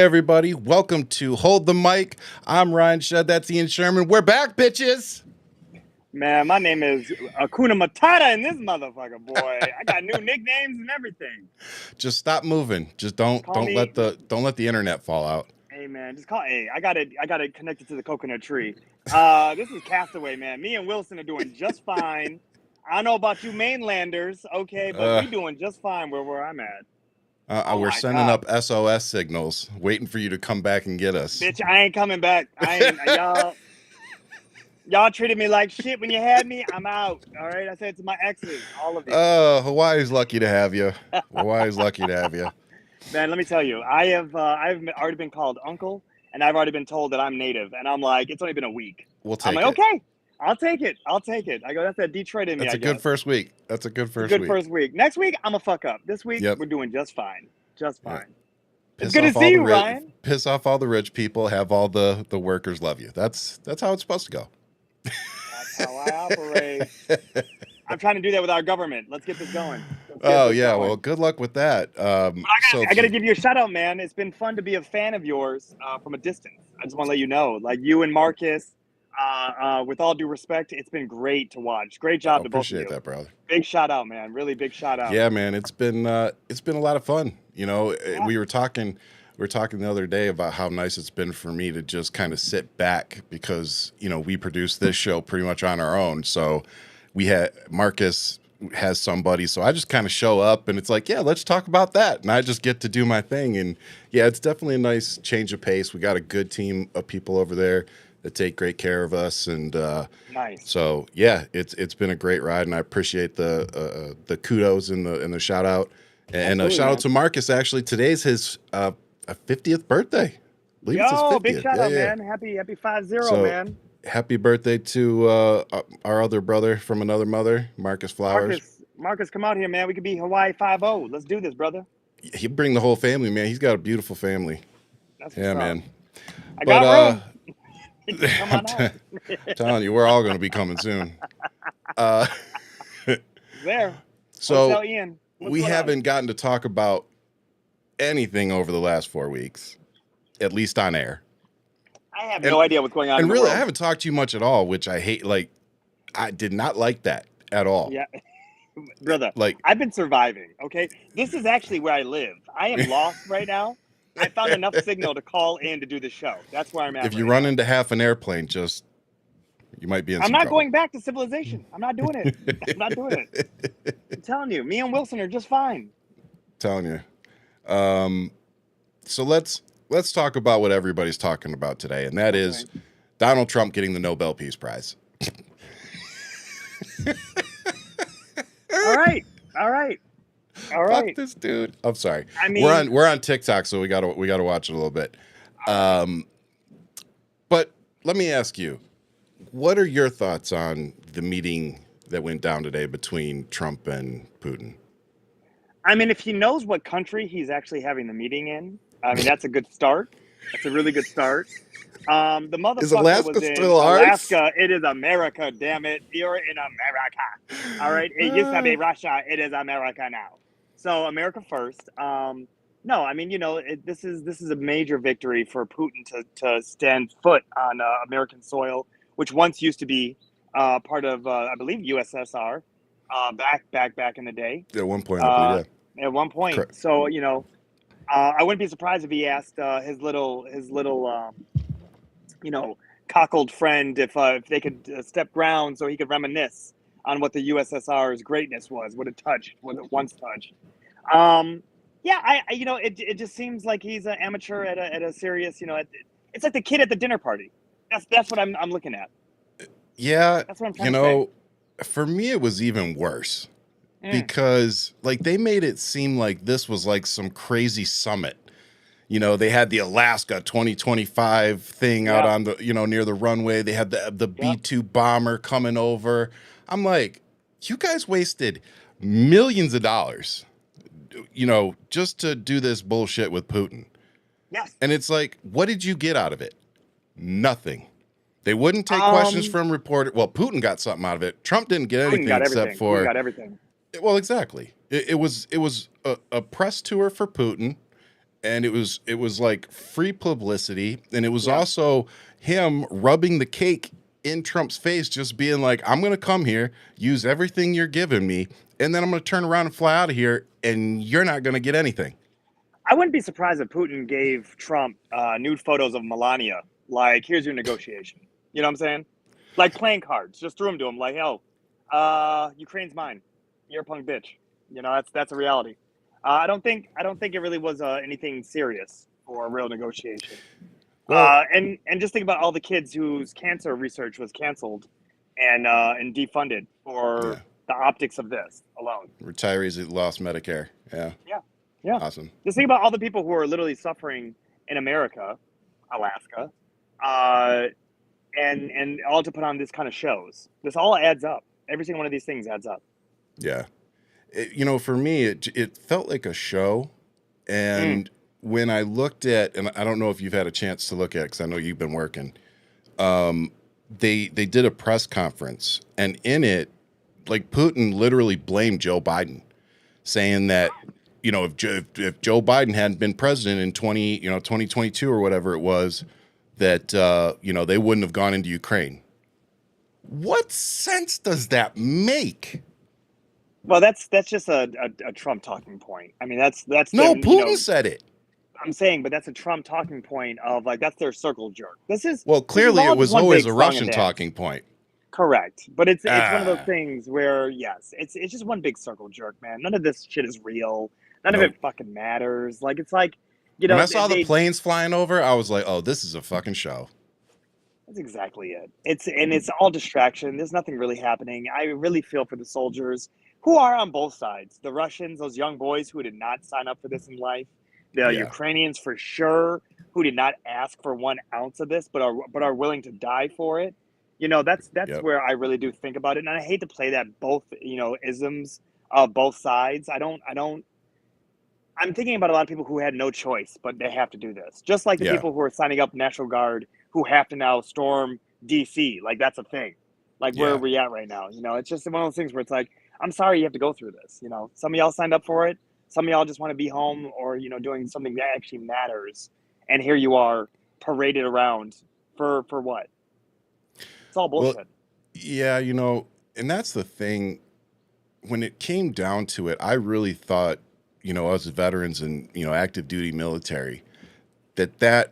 everybody. Welcome to Hold the Mic. I'm Ryan Shead. That's Ian Sherman. We're back, bitches. Man, my name is Akuna Matata in this motherfucker, boy. I got new nicknames and everything. Just stop moving. Just don't let the internet fall out. Hey man, just call. Hey, I got it connected to the coconut tree. This is Castaway, man. Me and Wilson are doing just fine. I don't know about you mainlanders, okay, but we doing just fine where I'm at. We're sending up SOS signals, waiting for you to come back and get us. Bitch, I ain't coming back. Y'all treated me like shit when you had me. I'm out. All right, I said it to my exes, all of you. Hawaii's lucky to have you. Hawaii's lucky to have you. Man, let me tell you, I've already been called uncle, and I've already been told that I'm native, and I'm like, it's only been a week. We'll take I'm like, it. Okay, I'll take it. I go, that's that Detroit in me. That's a good first week. That's a good first week. First week. Next week, I'm a fuck up. This week, We're doing just fine. Just fine. Yeah. It's good to see you, Ryan. Piss off all the rich people. Have all the workers love you. That's how it's supposed to go. That's how I operate. I'm trying to do that with our government. Let's get this going. Well, good luck with that. I got to give you a shout out, man. It's been fun to be a fan of yours from a distance. I just want to let you know, like you and Marcus, with all due respect, it's been great to watch. Great job to both of you. Appreciate that, brother. Big shout out, man. Really big shout out. Yeah, man. It's been a lot of fun. You know, we were talking the other day about how nice it's been for me to just kind of sit back because, you know, we produce this show pretty much on our own. So Marcus has somebody. So I just kind of show up and it's like, yeah, let's talk about that. And I just get to do my thing. And yeah, it's definitely a nice change of pace. We got a good team of people over there that take great care of us. And nice. So yeah, it's been a great ride and I appreciate the kudos and the shout out. And shout out to Marcus. Actually, today's his 50th birthday. I believe it's his 50th. Big shout out, man. Happy 50, man. Happy birthday to our other brother from another mother, Marcus Flowers. Marcus, come out here, man. We could be Hawaii 5-0. Let's do this, brother. He'd bring the whole family, man. He's got a beautiful family. That's man. I got room. Come on out. I'm telling you, we're all going to be coming soon. There. So Ian, we haven't gotten to talk about anything over the last 4 weeks, at least on air. I have no idea what's going on. And really, I haven't talked to you much at all, which I hate. Like, I did not like that at all. Yeah, brother. Like, I've been surviving. Okay, this is actually where I live. I am lost right now. I found enough signal to call in to do the show. That's where I'm at. If you run into half an airplane, you might be in. I'm not going back to civilization. I'm not doing it. I'm not doing it. I'm telling you, me and Wilson are just fine. Telling you. So let's talk about what everybody's talking about today, and that is Donald Trump getting the Nobel Peace Prize. All right. Fuck this dude. I'm sorry. I mean, we're on TikTok, so we gotta watch it a little bit. But let me ask you, what are your thoughts on the meeting that went down today between Trump and Putin? I mean, if he knows what country he's actually having the meeting in, I mean, that's a good start. That's a really good start. The motherfucker is Alaska was in still ours? Alaska. It is America, damn it. You're in America. All right. It used to be Russia. It is America now. So America first. No, I mean, you know, this is a major victory for Putin to stand foot on American soil, which once used to be part of, I believe, USSR back in the day. At one point, I believe, At one point. Correct. So, you know, I wouldn't be surprised if he asked his little you know, cockled friend if they could step ground so he could reminisce on what the USSR's greatness was, what it once touched. Yeah, I you know, it just seems like he's an amateur at a serious, you know, it's like the kid at the dinner party. That's what I'm looking at. Yeah, that's what I'm trying to say. For me, it was even worse because like they made it seem like this was like some crazy summit. You know, they had the Alaska 2025 thing out on the, you know, near the runway. They had the B-2 bomber coming over. I'm like, you guys wasted millions of dollars, you know, just to do this bullshit with Putin. Yes. And it's like, what did you get out of it? Nothing. They wouldn't take questions from reporters. Well, Putin got something out of it. Trump didn't get anything except for. Putin got everything. Well, exactly. It was a press tour for Putin. and it was like free publicity, and it was also him rubbing the cake in Trump's face, just being like, I'm going to come here, use everything you're giving me, and then I'm going to turn around and fly out of here, and you're not going to get anything. I wouldn't be surprised if Putin gave Trump nude photos of Melania. Like, here's your negotiation. You know what I'm saying? Like playing cards. Just threw them to him. Like, yo, Ukraine's mine. You're a punk bitch. You know, that's a reality. I don't think it really was anything serious or a real negotiation. Well, And just think about all the kids whose cancer research was canceled and defunded for the optics of this alone. Retirees that lost Medicare. Yeah. Yeah. Awesome. Just think about all the people who are literally suffering in America, Alaska, and all to put on this kind of shows. This all adds up. Every single one of these things adds up. Yeah. For me, it felt like a show. And when I looked at, and I don't know if you've had a chance to look at it, because I know you've been working, they did a press conference, and in it, like, Putin literally blamed Joe Biden, saying that, if Joe Biden hadn't been president in 2022 or whatever it was, that, they wouldn't have gone into Ukraine. What sense does that make? Well, that's just a Trump talking point. I mean, that's No, them, Putin said it. I'm saying, but that's a Trump talking point of, like, that's their circle jerk. Clearly it was always a Russian talking point. Correct. But it's one of those things where, yes, it's just one big circle jerk, man. None of this shit is real. None of it fucking matters. Like, it's like, when I saw the planes flying over, I was like, oh, this is a fucking show. That's exactly it. It's all distraction. There's nothing really happening. I really feel for the soldiers who are on both sides. The Russians, those young boys who did not sign up for this in life. The Ukrainians, for sure, who did not ask for 1 ounce of this, but are willing to die for it. That's where I really do think about it. And I hate to play that both, isms of both sides. I'm thinking about a lot of people who had no choice, but they have to do this. Just like the people who are signing up National Guard who have to now storm DC. Like, that's a thing. Like, where are we at right now? It's just one of those things where it's like, I'm sorry you have to go through this. Some of y'all signed up for it. Some of y'all just want to be home or, doing something that actually matters. And here you are paraded around for what? It's all bullshit. Well, yeah, and that's the thing. When it came down to it, I really thought, us veterans and, active duty military, that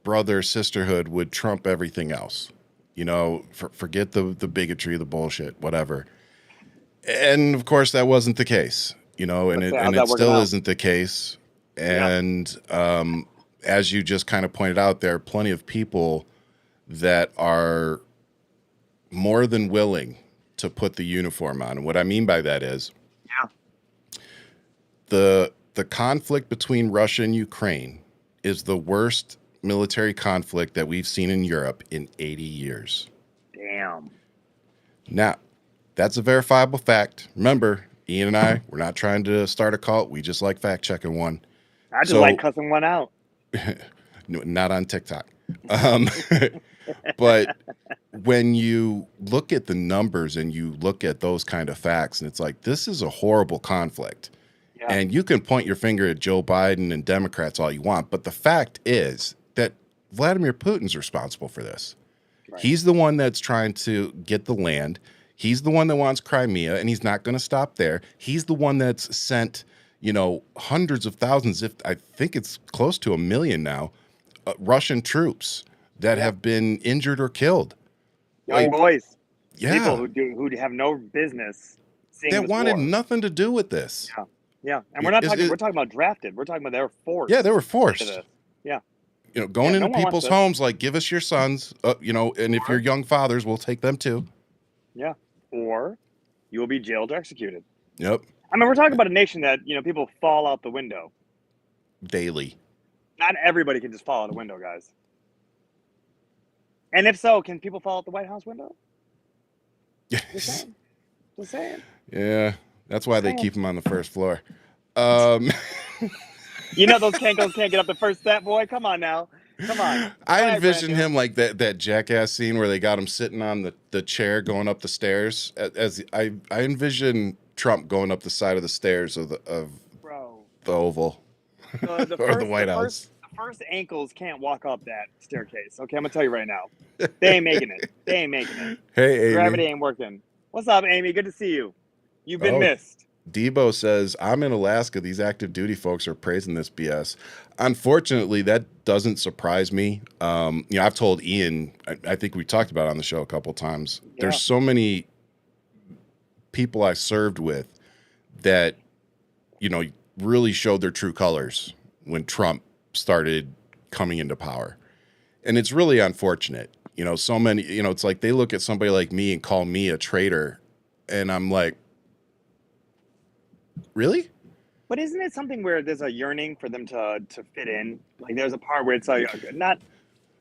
brother sisterhood would trump everything else. Forget the bigotry, the bullshit, whatever. And of course that wasn't the case, and it still isn't the case. And as you just kind of pointed out, there are plenty of people that are more than willing to put the uniform on. And what I mean by that is the conflict between Russia and Ukraine is the worst military conflict that we've seen in Europe in 80 years. Damn. Now, that's a verifiable fact. Remember, Ian and I, we're not trying to start a cult. We just like fact checking one. I just like cussing one out. Not on TikTok. But when you look at the numbers and you look at those kind of facts, and it's like, this is a horrible conflict. Yeah. And you can point your finger at Joe Biden and Democrats all you want, but the fact is that Vladimir Putin's responsible for this. Right. He's the one that's trying to get the land. He's the one that wants Crimea, and he's not going to stop there. He's the one that's sent, hundreds of thousands, I think it's close to 1 million now, Russian troops that have been injured or killed. Young boys. Yeah. People who have no business seeing that wanted nothing to do with this. Yeah. Yeah. And we're talking about drafted. We're talking about they were forced. Yeah, they were forced. Yeah. Going into people's homes, like, give us your sons, and if you're young fathers, we'll take them too. Yeah. Or you will be jailed or executed. Yep. I mean, we're talking about a nation that, people fall out the window. Daily. Not everybody can just fall out the window, guys. And if so, can people fall out the White House window? Just saying. Yeah. That's why they keep them on the first floor. Those Cankos can't get up the first step, boy. Come on now. Come on. I envision him like that Jackass scene where they got him sitting on the chair going up the stairs. I envision Trump going up the side of the stairs of the Oval. The or the first the White first House. the first ankles can't walk up that staircase. Okay, I'm gonna tell you right now. They ain't making it. They ain't making it. Hey, Gravity Amy. ain't working. What's up, Amy? Good to see you. You've been Oh, missed. Debo says, I'm in Alaska. These active duty folks are praising this BS. Unfortunately, that doesn't surprise me. I've told Ian, I think we talked about it on the show a couple times. Yeah. There's so many people I served with that, really showed their true colors when Trump started coming into power. And it's really unfortunate. So many, it's like they look at somebody like me and call me a traitor. And I'm like, really? But isn't it something where there's a yearning for them to fit in? Like there's a part where it's like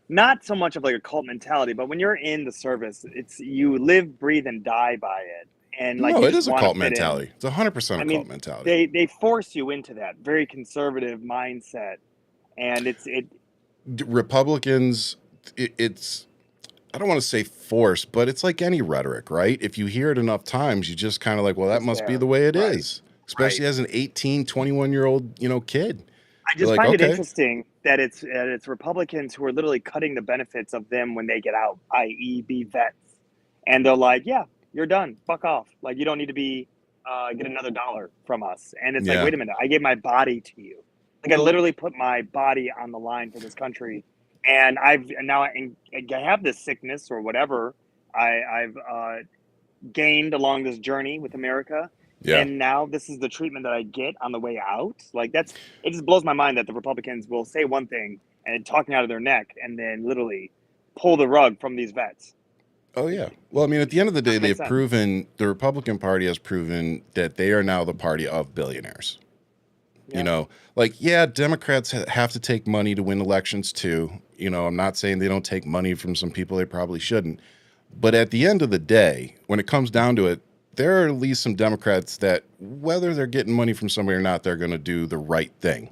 not so much of like a cult mentality, but when you're in the service, it's you live, breathe, and die by it, and like No, you it just is a want to cult fit in. mentality. It's 100% I a cult mean, mentality. they force you into that very conservative mindset, and it Republicans, it's, I don't want to say force, but it's like any rhetoric, right? If you hear it enough times, you just kind of like, well, that it's must be there, the way it right? is. Right. Especially as an 18, 21-year-old, kid. I You're just like, find it okay, interesting that it's Republicans who are literally cutting the benefits of them when they get out, i.e., be vets, and they're like, "Yeah, you're done. Fuck off. Like you don't need to be get another dollar from us." And it's like, yeah, wait a minute, I gave my body to you. Like I literally put my body on the line for this country, and I have this sickness or whatever I've gained along this journey with America. yeah. And now this is the treatment that I get on the way out. Like it just blows my mind that the Republicans will say one thing and talking out of their neck and then literally pull the rug from these vets. Oh, It, yeah. Well, I mean, at the end of the day, doesn't make sense. the Republican Party has proven that they are now the party of billionaires. Yeah. Yeah, Democrats have to take money to win elections too. I'm not saying they don't take money from some people they probably shouldn't. But at the end of the day, when it comes down to it, there are at least some Democrats that, whether they're getting money from somebody or not, they're going to do the right thing.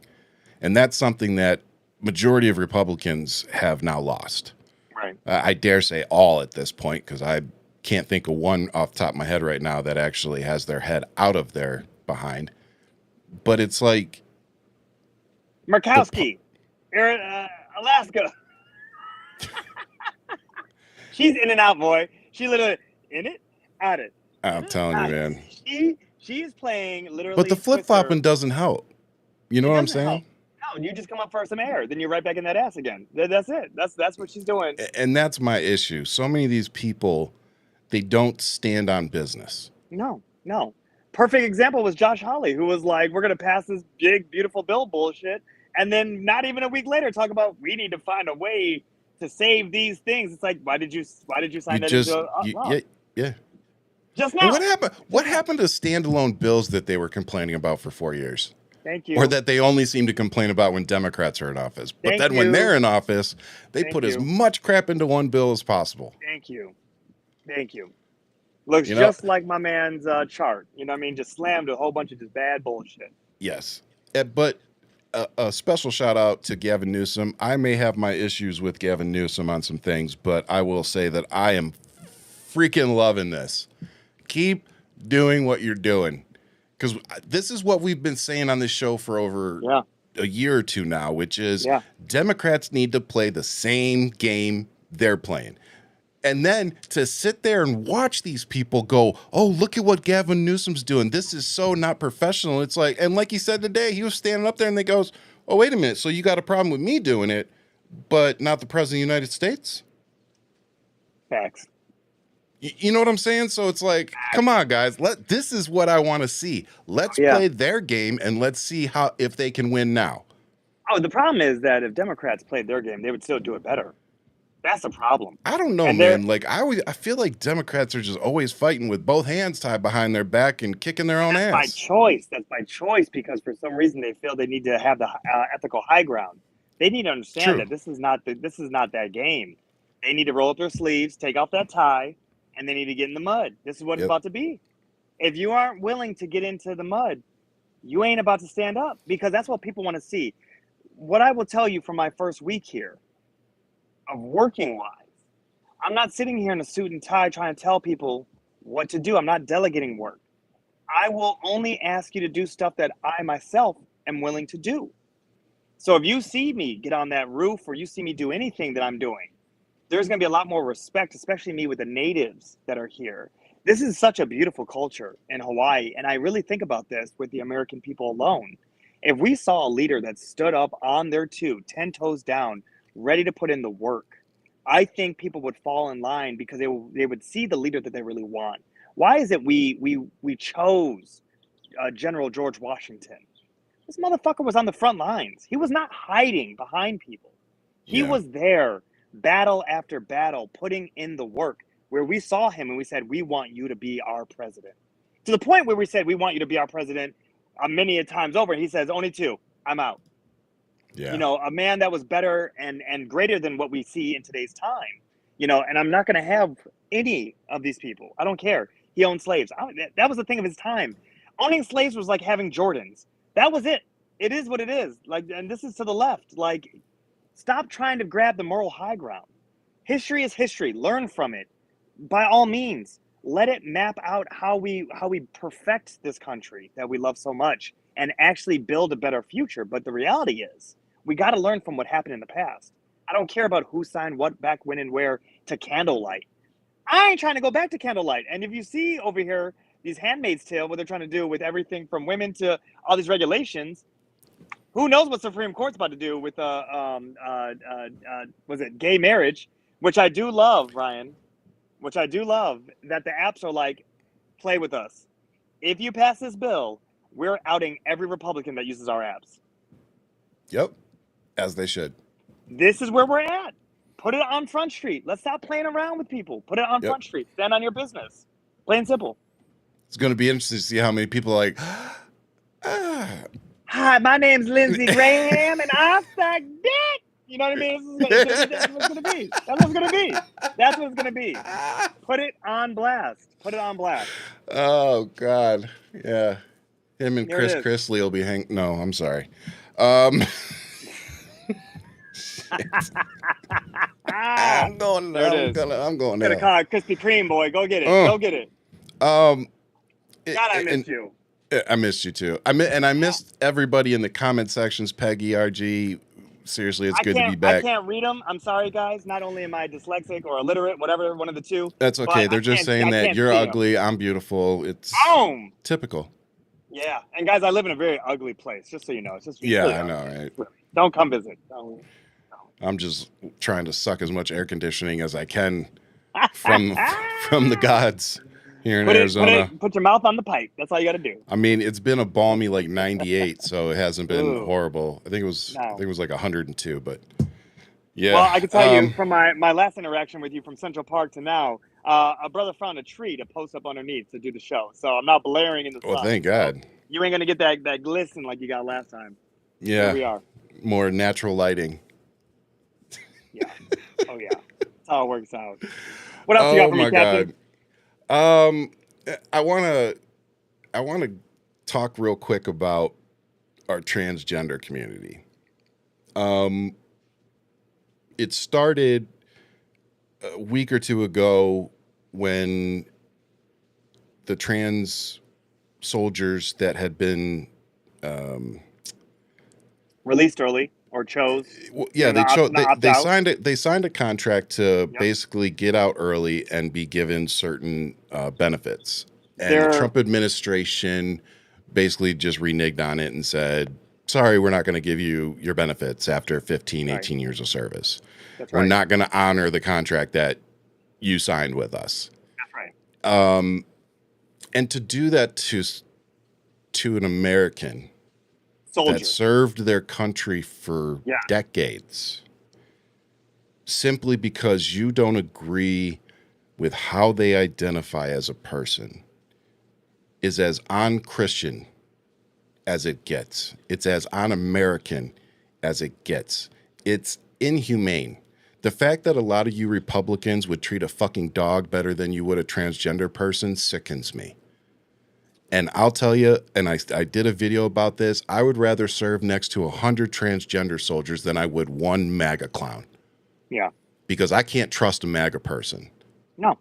And that's something that majority of Republicans have now lost. Right. I dare say all at this point, because I can't think of one off the top of my head right now that actually has their head out of their behind. But it's like Murkowski, Alaska. She's in and out, boy. She literally in it, out it. I'm telling you, Out it. man. She is playing But the literally flip Twister. flopping doesn't help. You know It what I'm doesn't help. saying? No, you just come up for some air, then you're right back in that ass again. That's it. That's what she's doing. And that's my issue. So many of these people, they don't stand on business. No, no. Perfect example was Josh Hawley, who was like, "We're gonna pass this big, beautiful bill bullshit," and then not even a week later, talk about we need to find a way to save these things. It's like, why did you You sign that into just, law yeah, yeah. just And what now? happened? What Just now. happened to standalone bills that they were complaining about for 4 years? Thank Or you. that they only seem to complain about when Democrats are in office. But Thank then when you. they're in office, they Thank put as you. much crap into one bill as possible. Thank you. Thank you. Looks You know? just like my man's chart. You know what I mean? Just slammed a whole bunch of just bad bullshit. Yes. But a special shout out to Gavin Newsom. I may have my issues with Gavin Newsom on some things, but I will say that I am freaking loving this. Keep doing what you're doing. Because this is what we've been saying on this show for over Yeah. a year or two now, which is Yeah. Democrats need to play the same game they're playing. And then to sit there and watch these people go, oh, look at what Gavin Newsom's doing. This is so not professional. It's like, and like he said today, he was standing up there and they goes, oh, wait a minute. So you got a problem with me doing it, but not the president of the United States? Facts. You know what I'm saying? So it's like, come on, guys. This is what I want to see. Let's Yeah. play their game and let's see if they can win now. Oh, the problem is that if Democrats played their game, they would still do it better. That's the problem. I don't know, And man. Like I feel like Democrats are just always fighting with both hands tied behind their back and kicking their own That's by ass. choice. That's by choice because for some reason they feel they need to have the ethical high ground. They need to understand True. that this is not that game. They need to roll up their sleeves, take off that tie, and they need to get in the mud. This is what it's about to be. If you aren't willing to get into the mud, you ain't about to stand up because that's what people want to see. What I will tell you from my first week here of working wise, I'm not sitting here in a suit and tie trying to tell people what to do. I'm not delegating work. I will only ask you to do stuff that I myself am willing to do. So if you see me get on that roof or you see me do anything that I'm doing, there's going to be a lot more respect, especially me with the natives that are here. This is such a beautiful culture in Hawaii. And I really think about this with the American people alone. If we saw a leader that stood up on their 10 toes down, ready to put in the work, I think people would fall in line because they would see the leader that they really want. Why is it we chose General George Washington? This motherfucker was on the front lines. He was not hiding behind people. He Yeah. was there, battle after battle, putting in the work, where we saw him and we said, we want you to be our president. To the point where we said, we want you to be our president many a times over. And he says, only 2, I'm out. Yeah. You know, a man that was better and greater than what we see in today's time. You know, and I'm not going to have any of these people. I don't care. He owned slaves. That was the thing of his time. Owning slaves was like having Jordans. That was it. It is what it is. Like, and this is to the left. Like, stop trying to grab the moral high ground. History is history. Learn from it. By all means, let it map out how we perfect this country that we love so much and actually build a better future. But the reality is, we got to learn from what happened in the past. I don't care about who signed what back when and where to candlelight. I ain't trying to go back to candlelight. And if you see over here these Handmaid's Tale, what they're trying to do with everything from women to all these regulations, who knows what Supreme Court's about to do with was it gay marriage, which I do love, Ryan, which I do love that the apps are like, play with us. If you pass this bill, we're outing every Republican that uses our apps. Yep. As they should. This is where we're at. Put it on Front Street. Let's stop playing around with people. Put it on Front Street. Stand on your business. Plain and simple. It's going to be interesting to see how many people are like, Hi, my name's Lindsey Graham, and I suck dick. You know what I mean? That's what it's going to be. That's what it's going to be. That's what it's going to be. Put it on blast. Put it on blast. Oh, God. Yeah. Him and Here Chris it is. Chrisley will be No, I'm sorry. I'm going There it is. I'm going Gotta there. call it Krispy Kreme, boy. Go get it. Go get it. God, I missed you. I missed you too. I missed everybody in the comment sections. Peggy, RG. Seriously, it's good to be back. I can't read them. I'm sorry, guys. Not only am I dyslexic or illiterate, whatever, one of the two. That's okay. They're just saying that you're ugly, I'm beautiful. It's typical. Yeah, and guys, I live in a very ugly place. Just so you know, it's just yeah, really I know, right? Don't come visit. Don't. I'm just trying to suck as much air conditioning as I can from the gods here in Arizona. Put your mouth on the pipe. That's all you got to do. I mean, it's been a balmy like 98, so it hasn't been horrible. I think it was like 102, but yeah. Well, I can tell you from my last interaction with you from Central Park to now, a brother found a tree to post up underneath to do the show. So I'm not blaring in the sun. Well, thank God. So you ain't gonna get that glisten like you got last time. Yeah. Here we are. More natural lighting. Yeah. Oh yeah. That's how it works out. What else you got for me, Captain? I wanna talk real quick about our transgender community. It started a week or two ago when the trans soldiers that had been released early or chose. Yeah, they signed a contract to basically get out early and be given certain benefits. And the Trump administration basically just reneged on it and said, sorry, we're not going to give you your benefits after 15, 18 years of service. That's we're not going to honor the contract that you signed with us. That's right. And to do that to an American that served their country for decades, simply because you don't agree with how they identify as a person, is as un-Christian as it gets. It's as un-American as it gets. It's inhumane. The fact that a lot of you Republicans would treat a fucking dog better than you would a transgender person sickens me. And I'll tell you, and I did a video about this, I would rather serve next to 100 transgender soldiers than I would one MAGA clown. Yeah. Because I can't trust a MAGA person. No.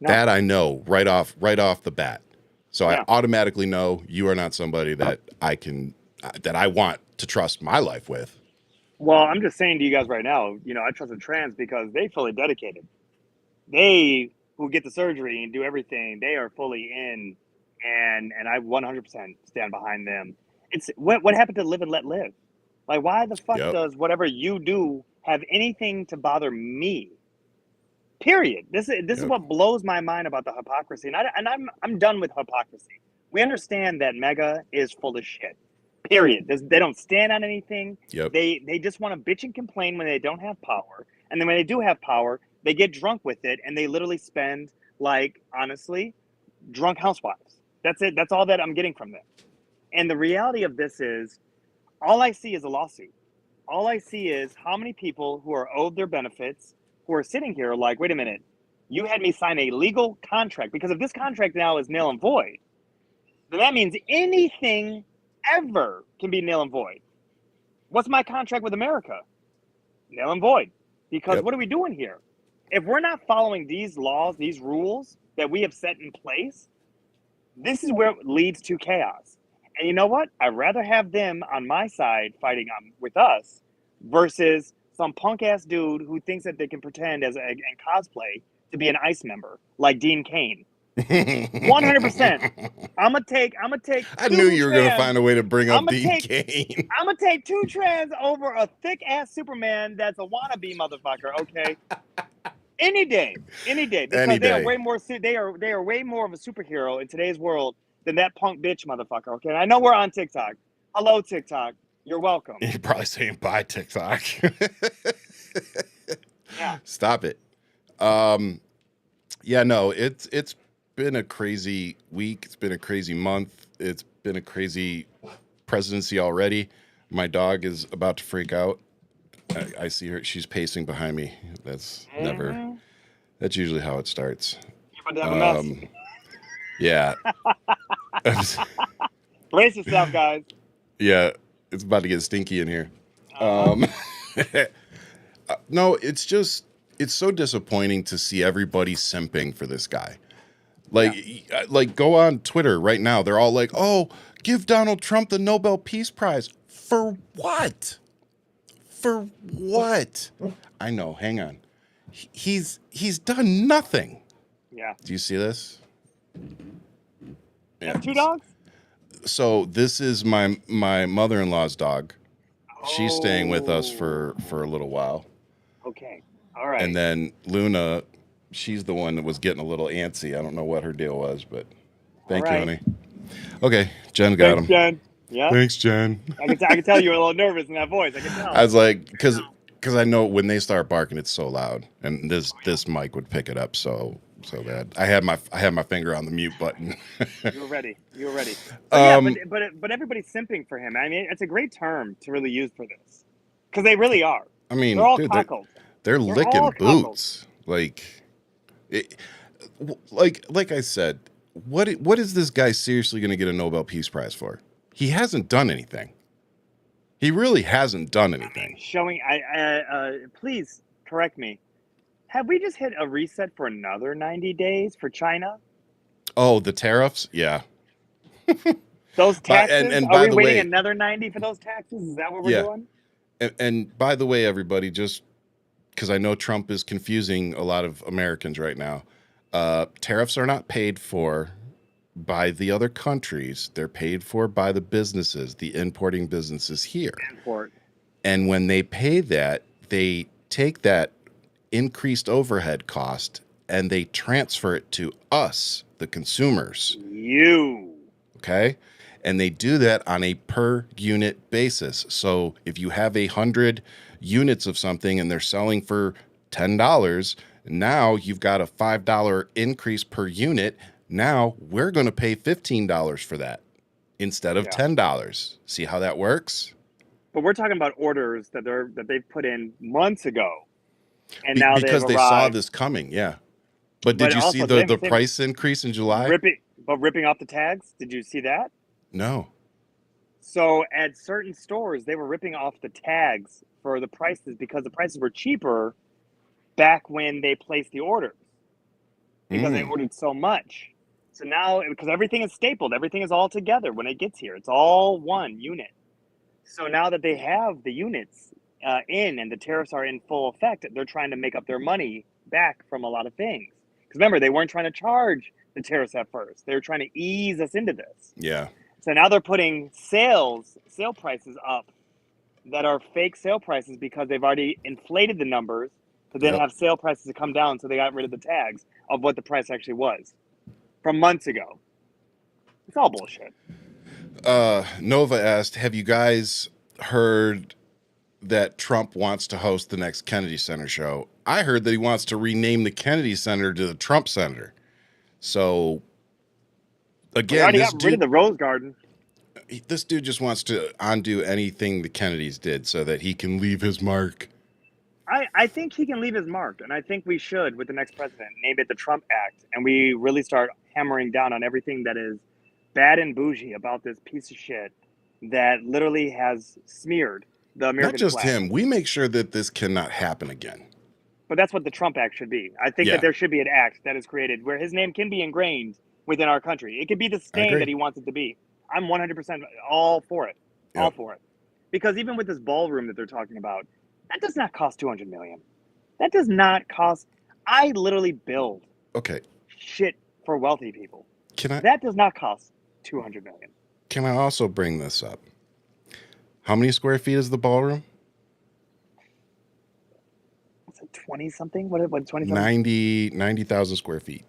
That I know right off the bat. So I automatically know you are not somebody that I want to trust my life with. Well, I'm just saying to you guys right now, I trust the trans because they fully dedicated. They who get the surgery and do everything, they are fully in, and I 100% stand behind them. It's what happened to live and let live? Like, why the fuck Yep. does whatever you do have anything to bother me? Period. This is Yep. what blows my mind about the hypocrisy, and I'm done with hypocrisy. We understand that Mega is full of shit. Period. They don't stand on anything. Yep. They just want to bitch and complain when they don't have power, and then when they do have power, they get drunk with it, and they literally spend, like, honestly, drunk housewives. That's it. That's all that I'm getting from them. And the reality of this is, all I see is a lawsuit. All I see is how many people who are owed their benefits, who are sitting here like, wait a minute, you had me sign a legal contract, because if this contract now is nil and void, then that means anything ever can be nil and void. What's my contract with America? Nil and void. Because Yep. what are we doing here? If we're not following these laws, these rules that we have set in place, this is where it leads to chaos. And you know what? I'd rather have them on my side fighting with us versus some punk ass dude who thinks that they can pretend and cosplay to be an ICE member like Dean Cain. 100%. I'm gonna take I knew two you were gonna trans. find a way to bring I'm up gonna Dean take Cain. I'm gonna take two trans over a thick ass Superman that's a wannabe motherfucker. Okay, any day, because Any they are day. way more. They are way more of a superhero in today's world than that punk bitch motherfucker. Okay, I know we're on TikTok. Hello, TikTok. You're welcome. You're probably saying bye, TikTok. Yeah. Stop it. Yeah, no, it's been a crazy week. It's been a crazy month. It's been a crazy presidency already. My dog is about to freak out. I see her. She's pacing behind me. That's never. Mhm. That's usually how it starts. You're about to have a mess. Yeah. Brace yourself, guys. Yeah, it's about to get stinky in here. Uh-huh. No, it's so disappointing to see everybody simping for this guy. Like go on Twitter right now. They're all like, "Oh, give Donald Trump the Nobel Peace Prize for what? For what?" I know. Hang on. He's done nothing. Yeah. Do you see this? You have two dogs? So this is my mother-in-law's dog. She's staying with us for a little while. Okay. All right. And then Luna, she's the one that was getting a little antsy. I don't know what her deal was, but thank you, right. honey. Okay, Jen got him. Jen. Yeah. Thanks, Jen. I can tell you were a little nervous in that voice. I can tell. I was like, because I know when they start barking, it's so loud, and this mic would pick it up so bad. I had my finger on the mute button. You were ready. But everybody's simping for him. I mean, it's a great term to really use for this, because they really are. I mean, They're all dude, cockled. they're licking all boots. Like I said, what is this guy seriously going to get a Nobel Peace Prize for? He hasn't done anything. He really hasn't done anything. Showing, please correct me. Have we just hit a reset for another 90 days for China? Oh, the tariffs? Yeah. Those taxes? And Are by we the waiting way, another 90 for those taxes? Is that what we're doing? And by the way, everybody, just because I know Trump is confusing a lot of Americans right now, tariffs are not paid for by the other countries. They're paid for by the businesses, the importing businesses here. Import. And when they pay that, they take that increased overhead cost and they transfer it to us, the consumers. Okay? And they do that on a per unit basis. So if you have 100 units of something and they're selling for $10, now you've got a $5 increase per unit. Now we're going to pay $15 for that instead of $10. See how that works? But we're talking about orders that they've put in months ago, and now because they've they arrived. saw this coming. Yeah. But did you see the price increase in July? Ripping off the tags. Did you see that? No. So at certain stores, they were ripping off the tags for the prices because the prices were cheaper back when they placed the orders, because they ordered so much. So now, because everything is stapled, everything is all together when it gets here. It's all one unit. So now that they have the units in and the tariffs are in full effect, they're trying to make up their money back from a lot of things. Because remember, they weren't trying to charge the tariffs at first. They were trying to ease us into this. Yeah. So now they're putting sale prices up that are fake sale prices because they've already inflated the numbers to then have sale prices to come down. So they got rid of the tags of what the price actually was from months ago. It's all bullshit. Nova asked, have you guys heard that Trump wants to host the next Kennedy Center show? I heard that he wants to rename the Kennedy Center to the Trump Center. So, again, we already got rid of the Rose Garden. This dude just wants to undo anything the Kennedys did so that he can leave his mark. I think he can leave his mark, and I think we should, with the next president, name it the Trump Act, and we really start hammering down on everything that is bad and bougie about this piece of shit that literally has smeared the American Not just flag. him. We make sure that this cannot happen again. But that's what the Trump Act should be. I think that there should be an act that is created where his name can be ingrained within our country. It could be the stain that he wants it to be. I'm 100% all for it. All Yep. for it. Because even with this ballroom that they're talking about, that does not cost $200 million. That does not cost. I literally build shit for wealthy people. That does not cost $200 million. Can I also bring this up? How many square feet is the ballroom? What's it, 20 something? What 20 something? 90,000 square feet.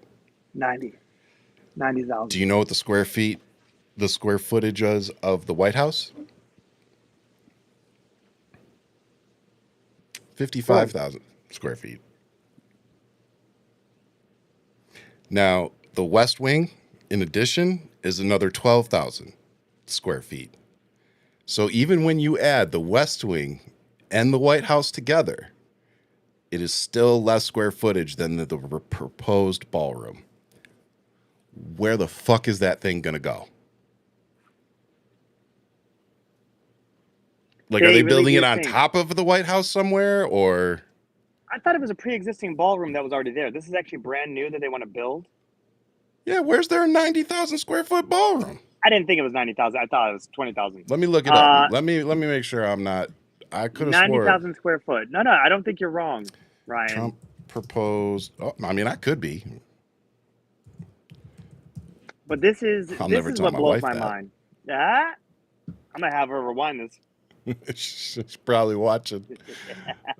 90,000. Do you know what the square footage is of the White House? 55,000 square feet. Now, the West Wing, in addition, is another 12,000 square feet. So even when you add the West Wing and the White House together, it is still less square footage than the proposed ballroom. Where the fuck is that thing going to go? Like, are they building it on top of the White House somewhere, or? I thought it was a pre-existing ballroom that was already there. This is actually brand new that they want to build. Yeah, where's their 90,000 square foot ballroom? I didn't think it was 90,000. I thought it was 20,000. Let me look it up. Let me make sure I'm not. I could have sworn 90,000 square foot. No, I don't think you're wrong, Ryan. Trump proposed. Oh, I mean, I could be. But this is what blows my mind. Yeah, I'm gonna have her rewind this. She's probably watching.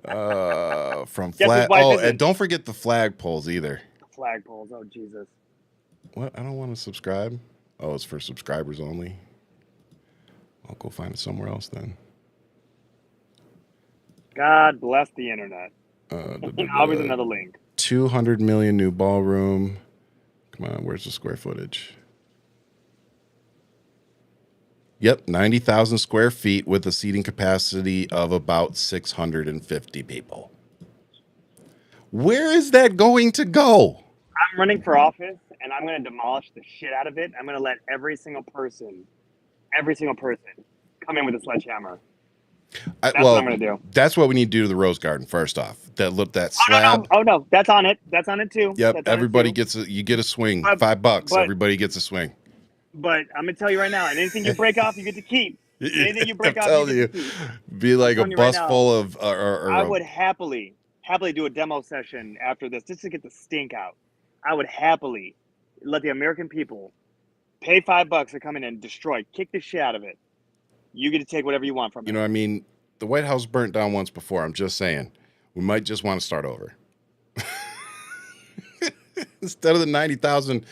From flag. Oh, and don't forget the flagpoles either. Flagpoles. Oh, Jesus. What? I don't want to subscribe. Oh, it's for subscribers only. I'll go find it somewhere else then. God bless the internet. Always another link. 200 million new ballroom. Come on, where's the square footage? Yep, 90,000 square feet with a seating capacity of about 650 people. Where is that going to go? I'm running for office, and I'm going to demolish the shit out of it. I'm going to let every single person come in with a sledgehammer. That's what I'm going to do. That's what we need to do to the Rose Garden, first off. That slab. Oh, no. That's on it. That's on it, too. Yep, everybody gets you get a swing. $5. Everybody gets a swing. But I'm going to tell you right now, and anything you break off, you get to keep. Anything you break off, you get to keep. Be like a bus full of... I would happily do a demo session after this just to get the stink out. I would happily let the American people pay $5 to come in and destroy, kick the shit out of it. You get to take whatever you want from it. You know, I mean, the White House burnt down once before. I'm just saying. We might just want to start over. Instead of the 90,000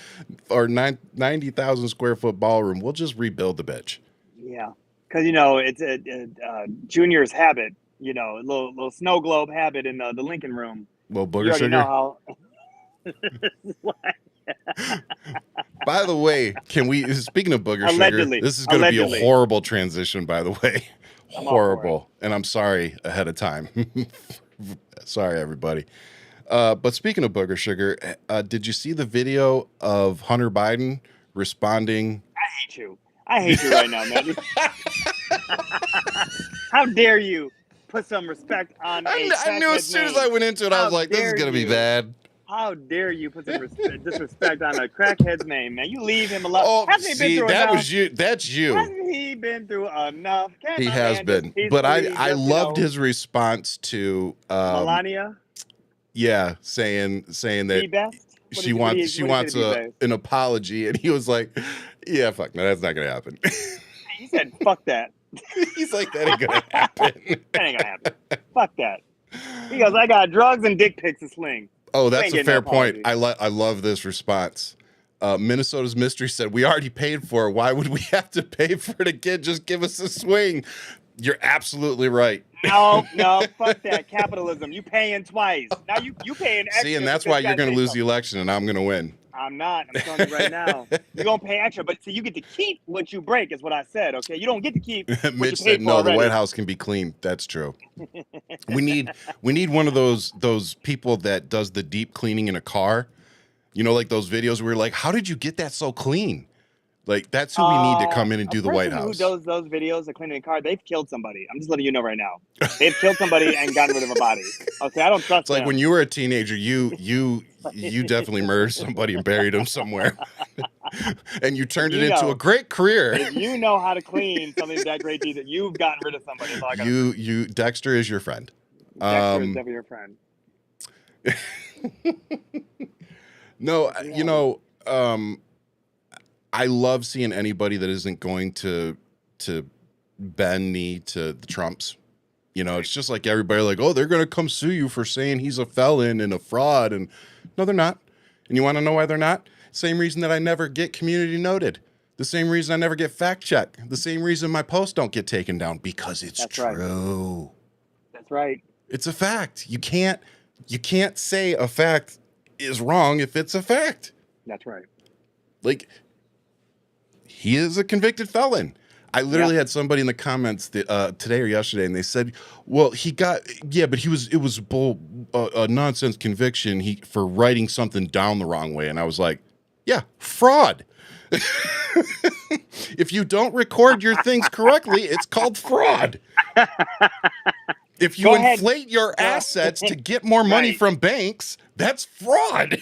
or 90,000 square foot ballroom, we'll just rebuild the bitch. Yeah, because it's a Junior's habit. A little snow globe habit in the Lincoln Room. Little booger sugar. Know how... By the way, can we? Speaking of booger sugar, this is going to be a horrible transition. By the way, horrible, and I'm sorry ahead of time. Sorry, everybody. But speaking of booger sugar, did you see the video of Hunter Biden responding? I hate you right now, man. How dare you put some respect on I knew as soon as I went into it, I was like, this is going to be bad. How dare you put some disrespect on a crackhead's name, man? You leave him alone. Oh, Hasn't he been see, through that enough? was you. That's you. Hasn't he been through enough? Can't He my has man been. just But peacefully I just, loved his response to Melania? yeah, saying Be that best? she What wants did he say to be best? an apology, and he was like, "Yeah, fuck, no, that's not gonna happen." He said, fuck that. He's like, "That ain't gonna happen." That ain't gonna happen. Fuck that. He goes, I got drugs and dick pics to sling. Oh, You that's ain't a getting no fair point. apology. I love this response. Minnesota's Mystery said, "We already paid for it. Why would we have to pay for it again? Just give us a swing." You're absolutely right. No, fuck that. Capitalism. You paying twice. Now you paying extra. See, and that's because why you you're gotta going to say lose the something. election, and I'm going to win. I'm not. I'm telling you right now. You're gonna pay extra, but see, you get to keep what you break, is what I said. Okay, you don't get to keep what you Mitch paid said, for "No, the already. White House can be clean." That's true. We need one of those people that does the deep cleaning in a car. You know, like those videos where you're like, "How did you get that so clean?" Like, that's who we need to come in and A do the White person who House. does those videos of cleaning a car, they've killed somebody. I'm just letting you know right now. They've killed somebody and gotten rid of a body. Okay, I don't trust It's like them. when you were a teenager, you definitely murdered somebody and buried them somewhere, and you turned it into a great career. If you know how to clean something that great, that you've gotten rid of somebody. That's all I gotta say. Dexter is your friend. Dexter is definitely your friend. No, you know, I love seeing anybody that isn't going to bend knee to the Trumps. You know, it's just like everybody like, oh, they're going to come sue you for saying he's a felon and a fraud. And no, they're not. And you want to know why they're not? Same reason that I never get community noted. The same reason I never get fact checked. The same reason my posts don't get taken down, because it's true. That's right. It's a fact. You can't say a fact is wrong if it's a fact. That's right. Like, he is a convicted felon. I literally had somebody in the comments that, today or yesterday, and they said, "Well, but it was a nonsense conviction for writing something down the wrong way." And I was like, "Yeah, fraud. If you don't record your things correctly, it's called fraud. If you inflate your assets to get more money from banks, that's fraud."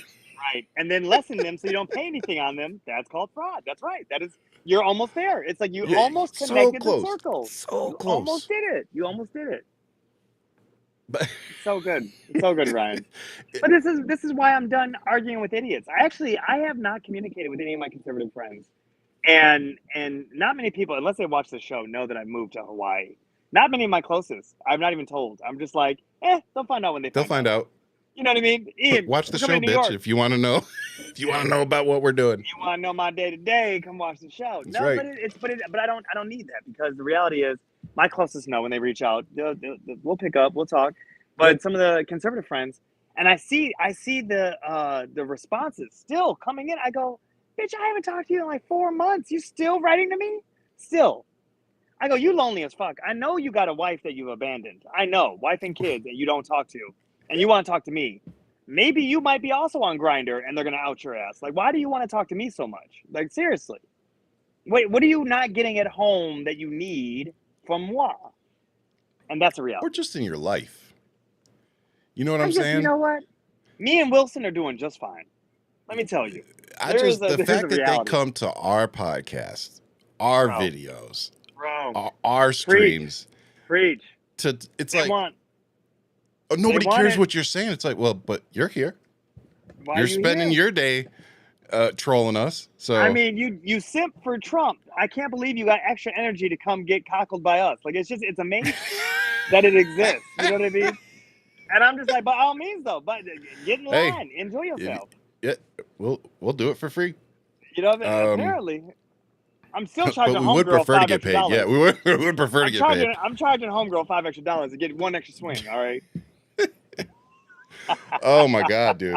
Right. And then lessen them so you don't pay anything on them. That's called fraud. That's right. You're almost there. It's like you almost connected the circle. So close. Almost did it. You almost did it. But it's so good. It's so good, Ryan. But this is why I'm done arguing with idiots. I have not communicated with any of my conservative friends. And not many people, unless they watch the show, know that I moved to Hawaii. Not many of my closest. I'm not even told. I'm just like, they'll find out when they'll find out. You know what I mean? Ian, watch the show, bitch, if you want to know. If you want to know about what we're doing. You want to know my day to day, come watch the show. That's right. But I don't need that, because the reality is my closest know when they reach out. We'll pick up, we'll talk. But some of the conservative friends, and I see the responses still coming in. I go, bitch, I haven't talked to you in like 4 months. You still writing to me? Still. I go, you lonely as fuck. I know you got a wife that you've abandoned. I know, wife and kids that you don't talk to. And you want to talk to me. Maybe you might be also on Grindr and they're going to out your ass. Like, why do you want to talk to me so much? Like, seriously. Wait, what are you not getting at home that you need from moi? And that's a reality. Or just in your life. You know what I'm saying? You know what? Me and Wilson are doing just fine. Let me tell you. The fact that they come to our podcast, our videos, our streams. Preach. Nobody cares what you're saying. It's like, well, but you're here. You're spending your day trolling us. So I mean, you simp for Trump. I can't believe you got extra energy to come get cockled by us. Like, it's amazing that it exists. You know what I mean? And I'm just like, by all means, though. But get in line, enjoy yourself. Yeah, we'll do it for free. You know, apparently. I'm still charging Homegirl. We would prefer to get paid. Yeah, we would prefer to get paid. I'm charging Homegirl $5 extra to get one extra swing. All right. Oh my God, dude.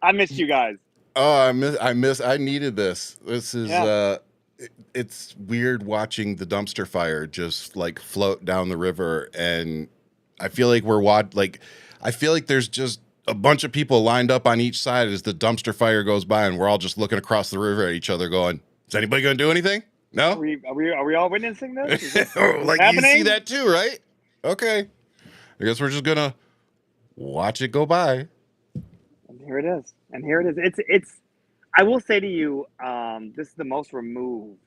I missed you guys. Oh, I needed this. This is it's weird watching the dumpster fire just like float down the river, and I feel like I feel like there's just a bunch of people lined up on each side as the dumpster fire goes by, and we're all just looking across the river at each other going, is anybody going to do anything? No? Are we all witnessing this? Like, happening? You see that too, right? Okay. I guess we're just going to watch it go by. here it is. And here it is. It's I will say to you, this is the most removed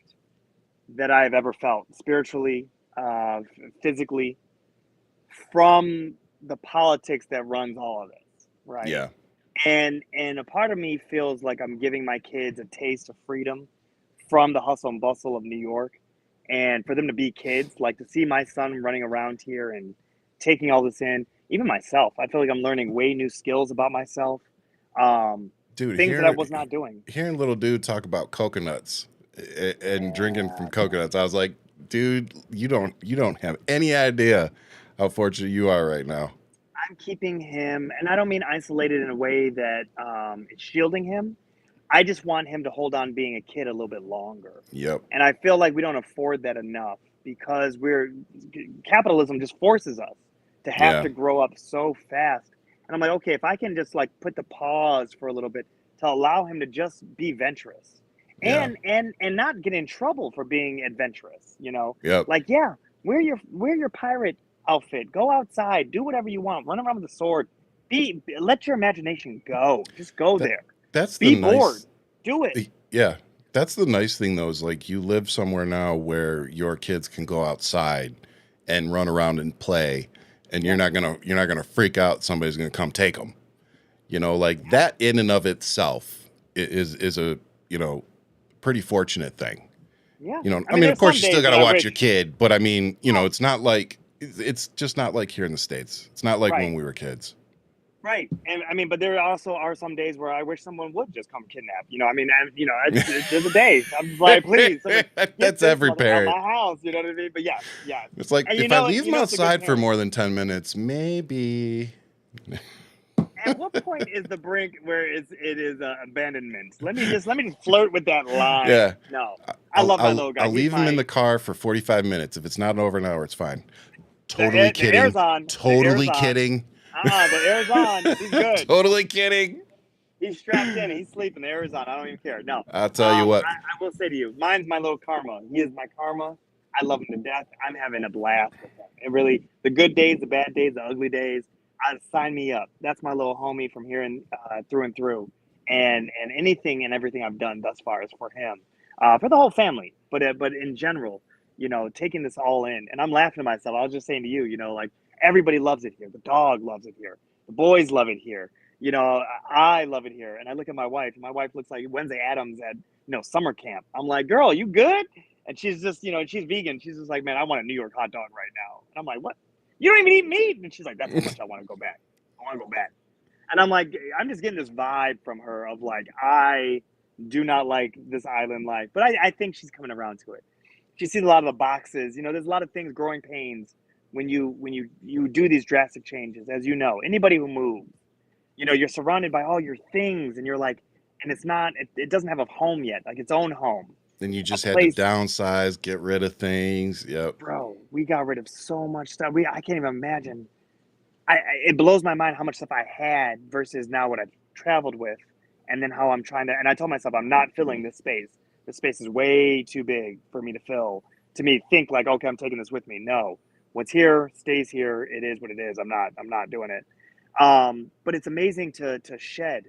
that I've ever felt spiritually, physically, from the politics that runs all of this, right? Yeah. And a part of me feels like I'm giving my kids a taste of freedom from the hustle and bustle of New York, and for them to be kids, like to see my son running around here and taking all this in. Even myself, I feel like I'm learning way new skills about myself, um, Dude, things that I was not doing. hearing little dude talk about coconuts and drinking from coconuts, I was like, dude, you don't have any idea how fortunate you are right now. I'm keeping him, and I don't mean isolated in a way that it's shielding him. I just want him to hold on being a kid a little bit longer. Yep. And I feel like we don't afford that enough because capitalism just forces us to have Yeah. to grow up so fast. And I'm like, okay, if I can just like put the pause for a little bit to allow him to just be venturous Yeah. and not get in trouble for being adventurous, Yep. like, yeah, wear your pirate outfit, go outside, do whatever you want, run around with a sword, let your imagination go, just go That there, that's the be bored, nice do it. yeah. That's the nice thing though, is like you live somewhere now where your kids can go outside and run around and play, and Yeah. you're not gonna freak out somebody's gonna come take them. Like that in and of itself is a pretty fortunate thing. Yeah. I mean, of There's course, some you still days got that to I watch wish. your kid, but I mean, Oh, it's not like it's just not like here in the States. It's not like when right, we were kids. right. And but there also are some days where I wish someone would just come kidnap. There's a day I'm just like, please, someone get That's this every mother out of parent. my house. You know what I mean? But yes, yes. It's like And if I leave you them know, it's a good outside for parent. more than 10 minutes, maybe. At what point is the brink where it is abandonment? Let me just flirt with that line. Yeah. No, I I'll, love my I'll, little guy. I'll He's leave them in my the car for 45 minutes. If it's not over an hour, it's fine. Totally the air's kidding. on. The air's Totally on. kidding. The air's on. He's good. Totally kidding. He's strapped in. He's sleeping. The air is on. I don't even care. No. I'll tell you what. I will say to you, mine's my little karma. He is my karma. I love him to death. I'm having a blast with him. It really, the good days, the bad days, the ugly days, sign me up. That's my little homie from here and through and through. And anything and everything I've done thus far is for him, for the whole family. But in general, taking this all in. And I'm laughing to myself. I was just saying to you, like everybody loves it here. The dog loves it here. The boys love it here. I love it here. And I look at my wife, and my wife looks like Wednesday Addams at, summer camp. I'm like, girl, you good? And she's just, she's vegan. She's just like, man, I want a New York hot dog right now. And I'm like, what? You don't even eat meat? And she's like, that's how much I want to go back. I want to go back. And I'm like, I'm just getting this vibe from her of like, I do not like this island life. But I think she's coming around to it. She's seen a lot of the boxes. There's a lot of things, growing pains when you do these drastic changes. As you know, anybody who moves, you're surrounded by all your things, and you're like, and it doesn't have a home yet, like its own home, Then you a just had to place. downsize, get rid of things. Yep. Bro, we got rid of so much stuff. I can't even imagine. It blows my mind how much stuff I had versus now what I've traveled with, and then how I'm trying to. And I told myself I'm not filling this space. This space is way too big for me to fill. To me, think like, okay, I'm taking this with me. No, what's here stays here. It is what it is. I'm not doing it. But it's amazing to shed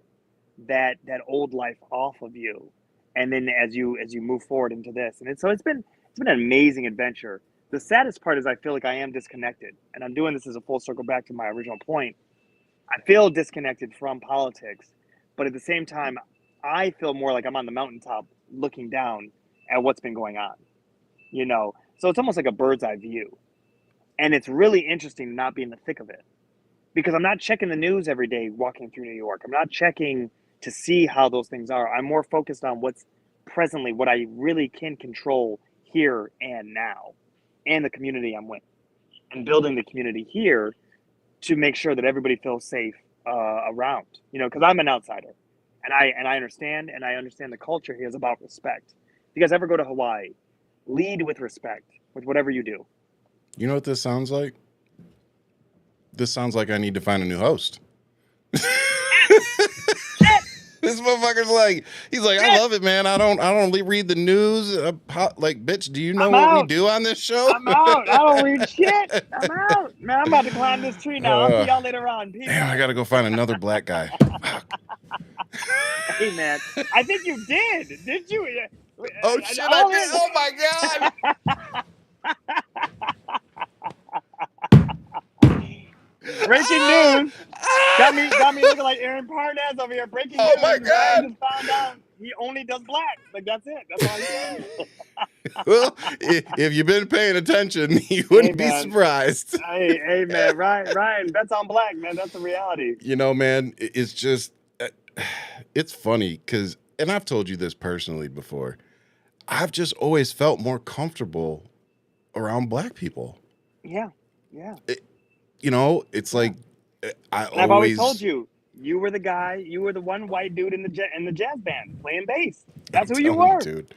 that old life off of you, and then as you move forward into this, and it's been an amazing adventure. The saddest part is I feel like I am disconnected, and I'm doing this as a full circle back to my original point. I feel disconnected from politics, but at the same time, I feel more like I'm on the mountaintop looking down at what's been going on. So it's almost like a bird's eye view, and it's really interesting to not be in the thick of it because I'm not checking the news every day walking through New York. I'm not checking to see how those things are. I'm more focused on what's presently, what I really can control here and now, and the community I'm with, and building the community here to make sure that everybody feels safe around. Because I'm an outsider, and I understand the culture here is about respect. If you guys ever go to Hawaii, lead with respect with whatever you do. You know what this sounds like? This sounds like I need to find a new host. This motherfucker's like, he's like, I love it, man. I don't read the news. Like, bitch, do you know I'm what we out. do on this show? I'm out. I don't read shit. I'm out. Man, I'm about to climb this tree now. I'll see y'all later on. Peace. Damn, I gotta go find another black guy. Fuck. Hey, man, I think you did. Did you? Oh shit! I did. Oh my Breaking god! news. Got me looking like Aaron Parnas over here. Breaking Oh my news. Ryan god! just found out he only does black. Like, that's it. That's all he does. Well, if you've been paying attention, you Hey, wouldn't be man. surprised. Hey, man. Ryan, that's on black, man. That's the reality. You know, man, it's just, it's funny because, and I've told you this personally before, I've just always felt more comfortable around black people. Yeah. Yeah. You know, it's like, I And I've always told always, you, you were the guy. You were the one white dude in the jazz band playing bass. I'm That's who you telling you, were. dude.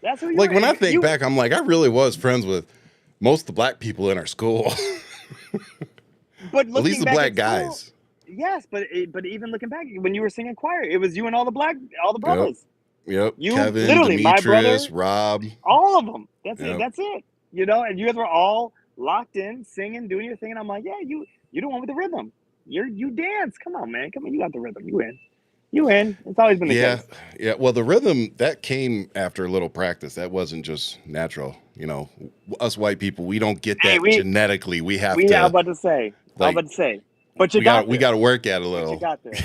That's who you Like were. when I And think back, I'm like, I really was friends with most of the black people in our school. but At least looking the back black at school, guys. yes, but even looking back when you were singing choir, it was you and all the Yep. brothers. Yep. You Kevin, literally, my Demetrius, brother, Rob. all of them. That's it. Yep. That's it. You know, and you guys were all locked in, singing, doing your thing, and I'm like, yeah, you the one with the rhythm. You dance. Come on, man. Come on, you got the rhythm. You in. You in. It's always been the Yeah. case. Yeah. Well, the rhythm that came after a little practice. That wasn't just natural. You know, us white people, we don't get Hey, that genetically. We have I was to about to say. like But you got we there. got to work at it a But you little. got there.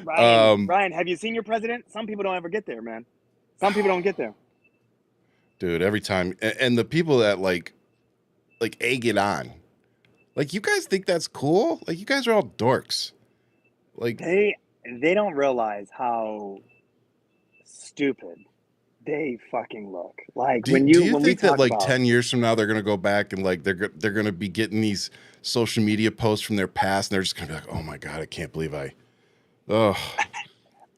Ryan, um, Ryan, have you seen your president? Some people don't ever get there, man. Some people don't get there. dude, every time, and the people that like egg it on, like you guys think that's cool? Like you guys are all dorks. Like, They don't realize how stupid they fucking look. Like do you when we think that talk like about 10 years from now they're gonna go back and like they're gonna be getting these social media posts from their past and they're just gonna be like, oh my god, I can't believe oh,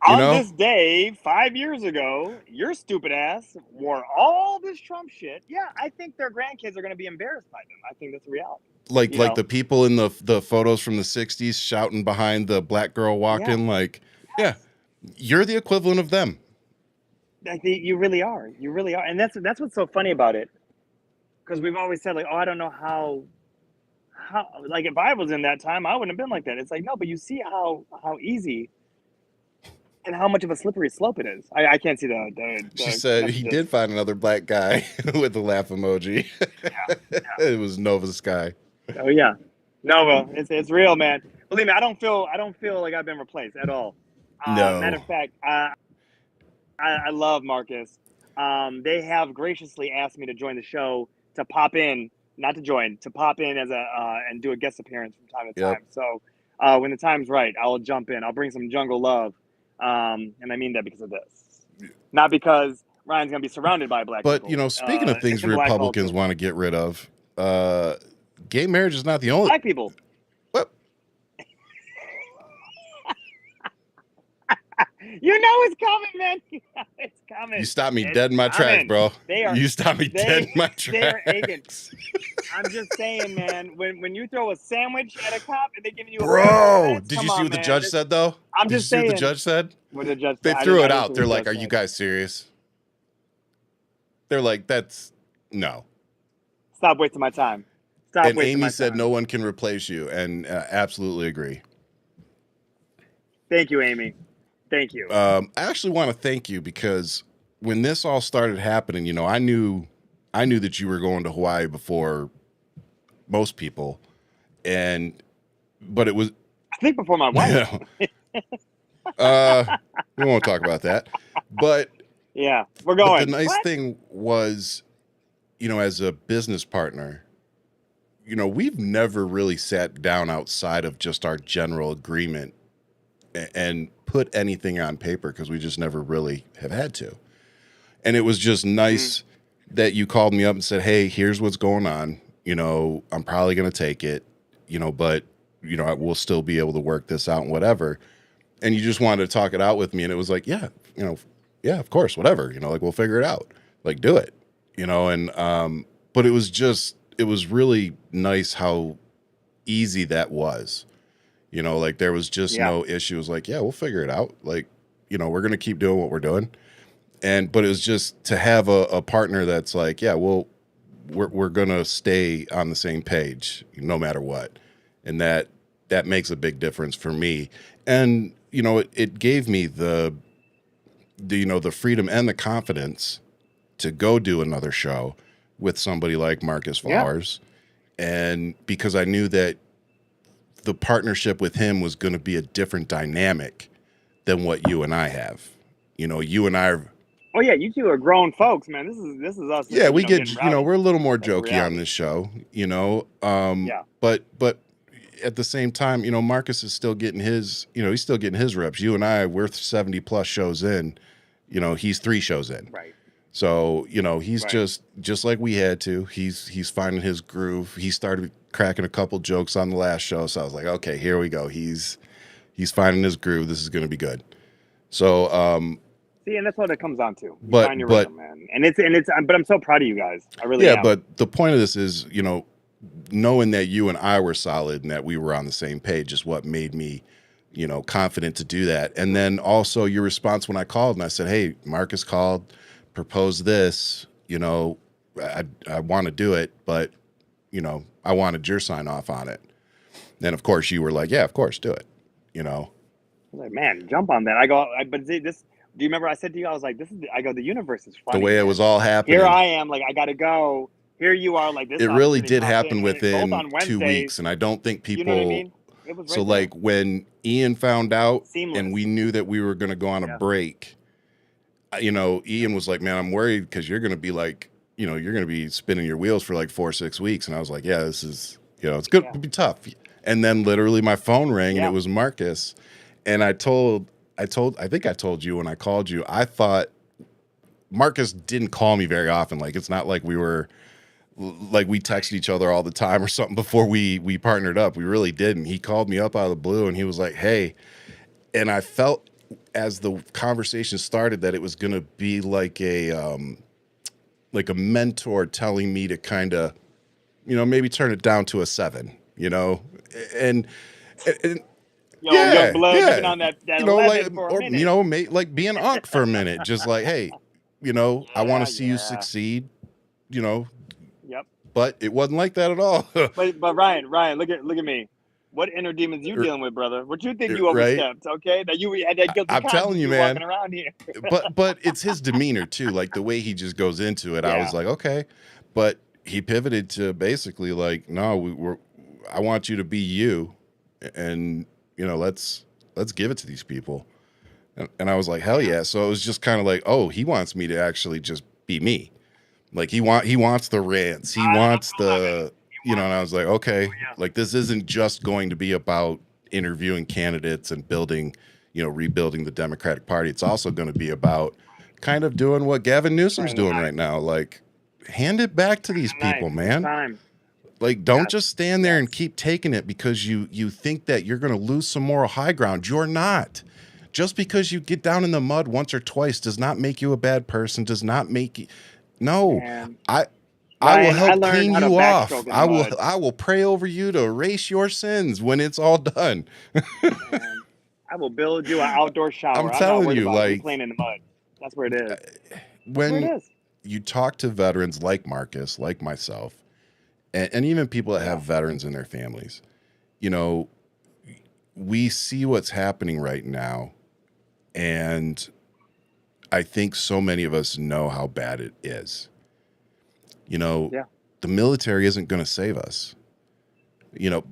you on know, this day 5 years ago, your stupid ass wore all this Trump shit. Yeah, I think their grandkids are going to be embarrassed by them. I think that's the reality. You like know? the people in the photos from the 60s shouting behind the black girl Yeah. walking, like, yeah, you're the equivalent of them. I think you really are. You really are, and that's what's so funny about it. Because we've always said like, oh, I don't know how like if I was in that time, I wouldn't have been like that. It's like no, but you see how easy and how much of a slippery slope it is. I can't see the She said he messages. did find another black guy with the laugh emoji. Yeah. It was Nova Sky. Oh yeah, no, well, it's real, man. Believe me, I don't feel like I've been replaced at all. Matter No. of fact, I love Marcus. They have graciously asked me to join the show to pop in, not to join, to pop in as a and do a guest appearance from time to Yep. time. So when the time's right, I'll jump in. I'll bring some jungle love, and I mean that because of this, not because Ryan's gonna be surrounded by black But people. you know, speaking of things In black Republicans culture, want to get rid of, gay marriage is not the only. black people. What? You know it's coming, man. You know it's coming. You stopped me It's dead in my tracks, coming. bro. They are. You stopped me dead in my They are aching. tracks. I'm just saying, man. When you throw a sandwich at a cop and they give you a Bro, $5, did come you see on, what the man. judge said though? I'm Did you just see what the saying. judge said? What the judge They said? threw I it didn't out. see They're what the like, judge "Are you said. guys serious?" They're like, "That's no." Stop wasting my time. Stop And wasting Amy my said, time. "No one can replace you," and absolutely agree. Thank you, Amy. Thank you. I actually want to thank you because when this all started happening, you know, I knew that you were going to Hawaii before most people, but it was I think before my wife. we won't talk about that. But Yeah, we're the going. nice What? thing was, you know, as a business partner, you know, we've never really sat down outside of just our general agreement and put anything on paper because we just never really have had to. And it was just nice that you called me up and said, "Hey, here's what's going on. You know, I'm probably going to take it, you know, but, you know, we'll still be able to work this out and whatever." And you just wanted to talk it out with me. And it was like, yeah, you know, yeah, of course, whatever, you know, like we'll figure it out, like do it, you know. And, but it was really nice how easy that was. You know, like there was just no issue. It was like, yeah, we'll figure it out. Like, you know, we're going to keep doing what we're doing. But it was just to have a partner that's like, yeah, we're going to stay on the same page no matter what. And that that makes a big difference for me. And, it gave me the freedom and the confidence to go do another show with somebody like Marcus Flowers. And because I knew that the partnership with him was going to be a different dynamic than what you and I have. You and I are. Oh yeah, you two are grown folks, man. This is us. Yeah, we get, getting rowdy. we're a little more That's jokey on reality. this show, Yeah. but at the same time, Marcus is still getting his, he's still getting his reps. You and I, we're 70 plus shows in, he's 3 shows in. Right. So, he's Right. just like we had to. He's finding his groove. He started cracking a couple jokes on the last show. So I was like, okay, here we go. He's finding his groove. This is going to be good. So, see, and that's what it comes down to. You but find your rhythm, man. And it's but I'm so proud of you guys. I really am. But the point of this is, knowing that you and I were solid and that we were on the same page is what made me, confident to do that. And then also your response when I called and I said, hey, Marcus called, proposed this, I want to do it, but, I wanted your sign off on it. Then of course you were like, yeah, of course, do it, I was like, man, jump on that. I go, but see, this, do you remember I said to you, I was like, the universe is funny. The way it was all happening. Here I am, like, I got to go. Here you are, like, this. It really did happen in, within 2 weeks. And I don't think people, you know what I mean? It was right so like when Ian found out Seamless. and we knew that we were going to go on a break, Ian was like, man, I'm worried because you're going to be like, you're going to be spinning your wheels for like 4-6 weeks. And I was like, yeah, this is, it's going to be tough. And then literally my phone rang and it was Marcus. And I think I told you when I called you, I thought Marcus didn't call me very often. Like, it's not like we texted each other all the time or something before we partnered up. We really didn't. He called me up out of the blue and he was like, hey, and I felt as the conversation started that it was going to be like a mentor telling me to kind of, maybe turn it down to a 7, and young blood on that like, for a or minute. like be an unk for a minute, just like, hey, I want to see you succeed, Yep. But it wasn't like that at all. but Ryan, look at me. What inner demons you dealing with, brother? What you think you overstepped? Okay, that you had that guilty. I'm telling you, man. Walking around here. but it's his demeanor too, like the way he just goes into it. I was like, okay, but he pivoted to basically like, no, I want you to be you, and let's give it to these people. And I was like, hell yeah. So it was just kind of like, oh, he wants me to actually just be me. Like he wants the rants. He wants the, and I was like, okay, like this isn't just going to be about interviewing candidates and building, rebuilding the Democratic Party. It's also going to be about kind of doing what Gavin Newsom's doing right now. Like, hand it back to these people, man. Like, don't just stand there and keep taking it because you think that you're going to lose some moral high ground. You're not. Just because you get down in the mud once or twice does not make you a bad person, does not make you. No, man. I will help clean you off. I will pray over you to erase your sins when it's all done. Man, I will build you an outdoor shower. I'm telling you, like, playing in the mud. That's where it is. When you talk to veterans like Marcus, like myself, and even people that have veterans in their families, we see what's happening right now, and I think so many of us know how bad it is. The military isn't going to save us.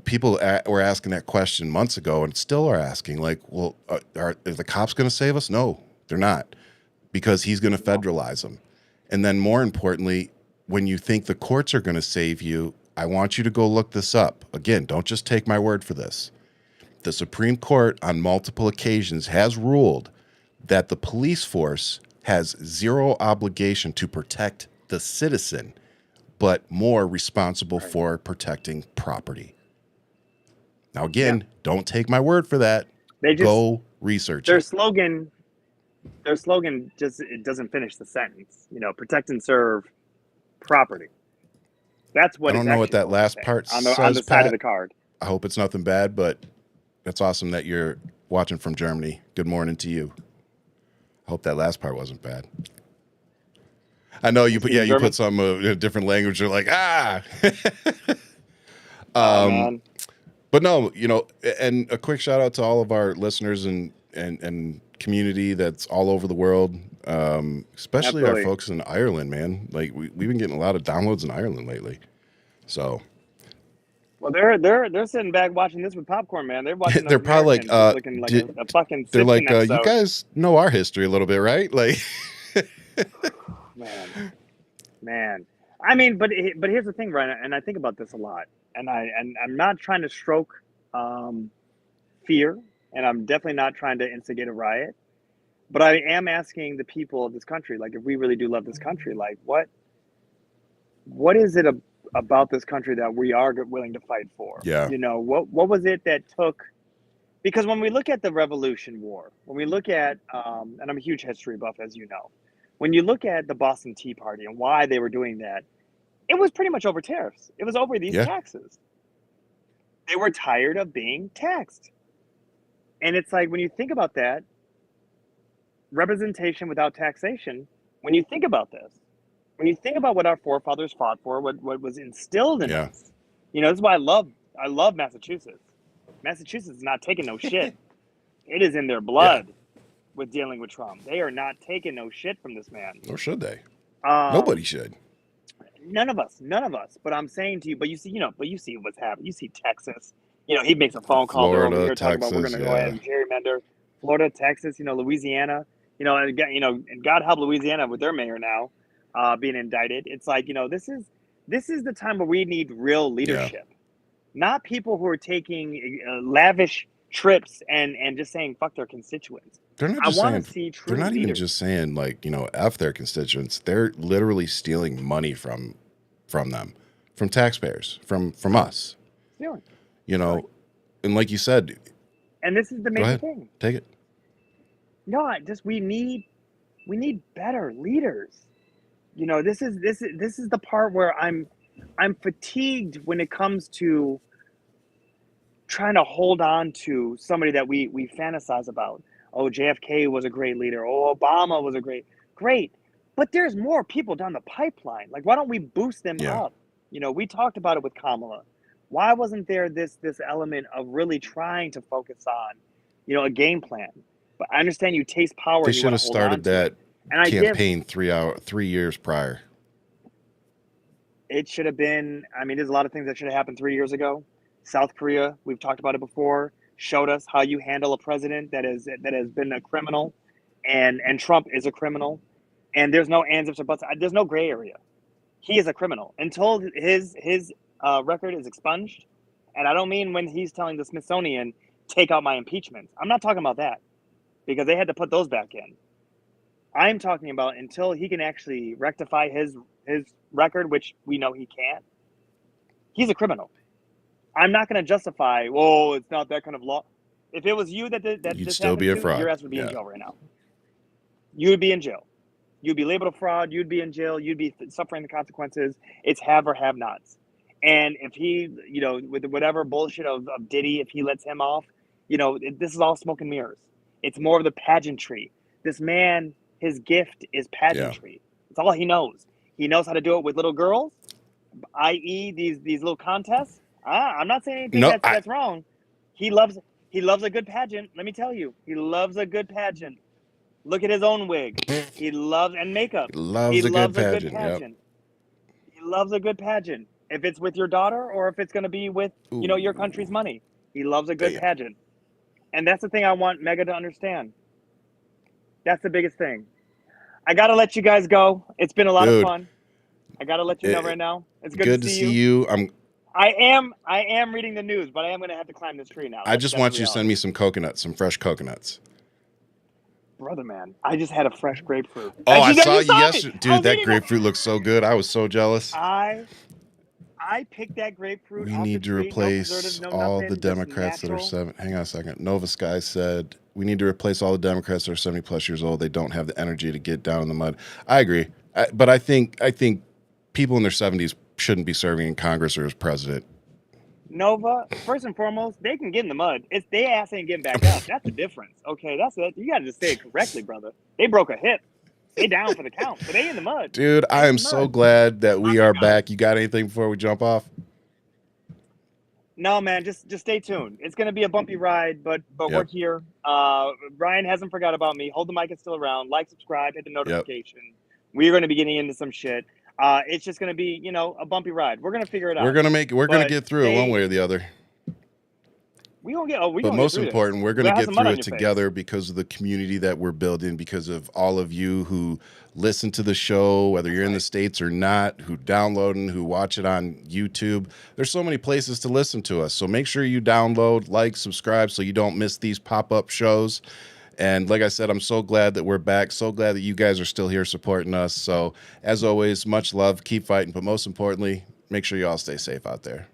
People were asking that question months ago and still are asking, like, well, are the cops going to save us? No, they're not, because he's going to federalize them. And then more importantly, when you think the courts are going to save you, I want you to go look this up. Again, don't just take my word for this. The Supreme Court on multiple occasions has ruled that the police force has zero obligation to protect the citizen, but more responsible for protecting property. Now, again, don't take my word for that. Go research their it. slogan just, it doesn't finish the sentence. Protect and serve property. That's what. I don't know what that last part says, on the side of the card. I hope it's nothing bad, but that's awesome that you're watching from Germany. Good morning to you. I hope that last part wasn't bad. I know you put some in a different language. You're like, man. But no, you know, and a quick shout out to all of our listeners and community that's all over the world, especially our Absolutely. folks in Ireland, man. Like we've been getting a lot of downloads in Ireland lately. So Well, they're sitting back watching this with popcorn, man. They're watching they're those probably Americans just looking like a fucking they're Simpson like, you episode. guys know our history a little bit, right? Like, Man. I mean, but here's the thing, Ryan, and I think about this a lot, and I'm not trying to stroke fear, and I'm definitely not trying to instigate a riot, but I am asking the people of this country, like, if we really do love this country, like, what is it about this country that we are willing to fight for? yeah, You know, what was it that took? Because when we look at the Revolution War, when we look at, and I'm a huge history buff, as you know, when you look at the Boston Tea Party and why they were doing that, it was pretty much over tariffs. It was over these yeah, taxes. They were tired of being taxed. And it's like, when you think about that, representation without taxation, when you think about this, when you think about what our forefathers fought for, what was instilled in yeah. us, you know, this is why I love Massachusetts. Massachusetts is not taking no shit. It is in their blood with dealing with Trump. They are not taking no shit from this man. Or should they? Um, Nobody should. None of us. But I'm saying to you, but you see what's happening. You see Texas. You know, he makes a phone call. They're over Florida, here talking about we're going Texas, to go ahead and gerrymander. Florida, Texas, you know, Louisiana. You know, and God help Louisiana with their mayor now being indicted. It's like, you know, this is the time where we need real leadership, not people who are taking lavish trips and just saying fuck their constituents. They're not I just want to saying. see true They're not even leaders. just saying like, you know, f their constituents. They're literally stealing money from them, from taxpayers, from us. Stealing. You know, and like you said, And this is the go major ahead, thing. take it. No, we need better leaders. You know, this is the part where I'm fatigued when it comes to trying to hold on to somebody that we fantasize about. Oh, JFK was a great leader. Oh, Obama was a great. But there's more people down the pipeline. Like, why don't we boost them Yeah, up? You know, we talked about it with Kamala. Why wasn't there this element of really trying to focus on, you know, a game plan? But I understand you taste power they and you should want have to hold on started to it. that And I give campaign 3 years prior. it should have been, I mean, there's a lot of things that should have happened 3 years ago. South Korea, we've talked about it before, showed us how you handle a president that has been a criminal, and Trump is a criminal, and there's no ands, ifs, or buts. There's no gray area. He is a criminal until his record is expunged. And I don't mean when he's telling the Smithsonian, take out my impeachments. I'm not talking about that, because they had to put those back in. I'm talking about until he can actually rectify his record, which we know he can't. He's a criminal. I'm not going to justify, well, it's not that kind of law. If it was you that You'd this still happened be a to, fraud. your ass would be in Yeah, jail right now. You would be in jail. You'd be labeled a fraud. You'd be in jail. You'd be suffering the consequences. It's have or have nots. And if he, you know, with whatever bullshit of Diddy, if he lets him off, you know, this is all smoke and mirrors. It's more of the pageantry. This man, his gift is yeah. pageantry. It's all he knows. He knows how to do it with little girls, i.e., these little contests. I'm not saying anything No, that's wrong. He loves a good pageant. Let me tell you, he loves a good pageant. Look at his own wig. He loves and makeup. He loves a good loves a good pageant. Yep. pageant. He loves a good pageant. If it's with your daughter or if it's going to be with, you know, your country's Ooh, money, he loves a good damn, pageant. And that's the thing I want Mega to understand. That's the biggest thing. I got to let you guys go. It's been a lot of dude. fun. I got to let you know right now. It's good to Good to see see you. you. I am reading the news, but I am going to have to climb this tree now. I just That's want you to send reality. me some coconuts, some fresh coconuts. Brother, man, I just had a fresh grapefruit. Oh, I You saw you saw me. yesterday, I dude. was That eating that. grapefruit looks so good. I was so jealous. I picked that grapefruit We off the need to tree. No preservatives, replace no all the nothing, just Democrats that are natural. seven. Hang on a second. Nova Sky said we need to replace all the Democrats that are 70 plus years old. They don't have the energy to get down in the mud. I agree, but I think people in their 70s shouldn't be serving in Congress or as president. Nova, first and foremost, they can get in the mud. It's they ass ain't getting back up. That's the difference. Okay, that's it. You got to just say it correctly, brother. They broke a hip. They down for the count, but they in the mud. Dude, They I in am the so mud. glad that we Mafia are got it. back. You got anything before we jump off? No, man, just stay tuned. It's gonna be a bumpy ride, but we're Yep. here. Ryan hasn't forgot about me. Hold the mic is still around. Like, subscribe, hit the Yep. notification. We're gonna be getting into some shit. It's just gonna be, a bumpy ride. We're gonna figure it We're out. gonna But get through it one way or the other. we gonna get. Oh, we But gonna get most through this. important, we're going We'll to have get some mud through on it your face. together because of the community that we're building, because of all of you who listen to the show, whether you're in the States or not, who download and who watch it on YouTube. There's so many places to listen to us. So make sure you download, like, subscribe so you don't miss these pop-up shows. And like I said, I'm so glad that we're back. So glad that you guys are still here supporting us. So as always, much love, keep fighting. But most importantly, make sure you all stay safe out there.